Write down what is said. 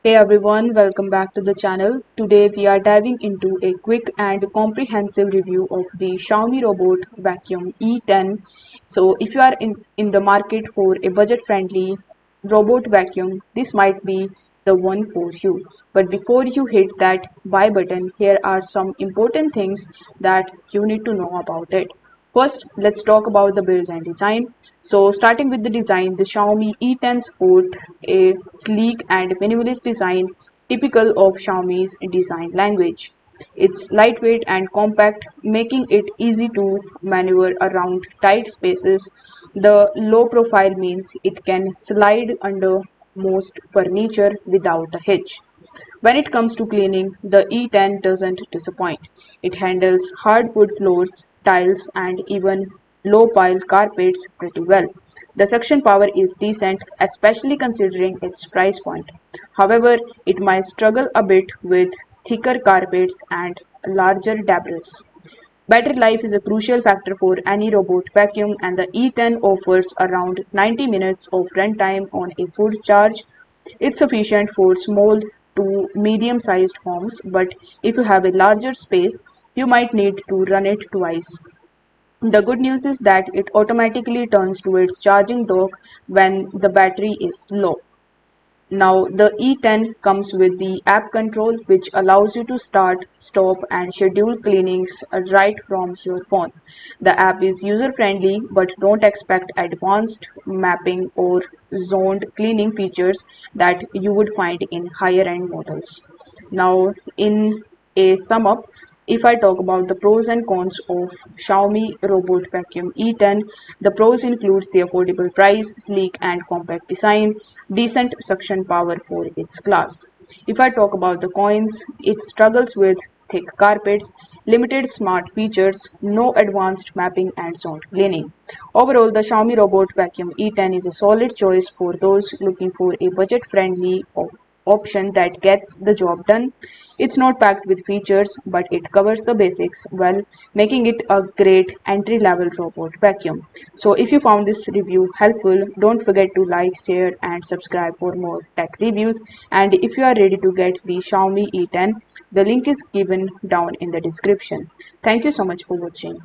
Hey everyone, welcome back to the channel. Today we are diving into a quick and comprehensive review of the Xiaomi Robot Vacuum E10. So if you are in the market for a budget-friendly robot vacuum, this might be the one for you. But before you hit that buy button, here are some important things that you need to know about it. First, let's talk about the build and design. So starting with the design, the Xiaomi E10 sports a sleek and minimalist design typical of Xiaomi's design language. It's lightweight and compact, making it easy to maneuver around tight spaces. The low profile means it can slide under most furniture without a hitch. When it comes to cleaning, the E10 doesn't disappoint. It handles hardwood floors, tiles, and even low pile carpets pretty well. The suction power is decent, especially considering its price point. However, it might struggle a bit with thicker carpets and larger debris. Battery life is a crucial factor for any robot vacuum, and the E10 offers around 90 minutes of runtime on a full charge. It's sufficient for small to medium sized homes, but if you have a larger space, you might need to run it twice. The good news is that it automatically turns to its charging dock when the battery is low. Now, the E10 comes with the app control, which allows you to start, stop, and schedule cleanings right from your phone. The app is user friendly, but don't expect advanced mapping or zoned cleaning features that you would find in higher end models. Now, in a sum up, if I talk about the pros and cons of Xiaomi Robot Vacuum E10, the pros includes the affordable price, sleek and compact design, decent suction power for its class. If I talk about the cons, it struggles with thick carpets, limited smart features, no advanced mapping and sound cleaning. Overall, the Xiaomi Robot Vacuum E10 is a solid choice for those looking for a budget-friendly option that gets the job done. It's not packed with features, but it covers the basics well, making it a great entry level robot vacuum. So, if you found this review helpful, don't forget to like, share, and subscribe for more tech reviews. And if you are ready to get the Xiaomi E10, the link is given down in the description. Thank you so much for watching.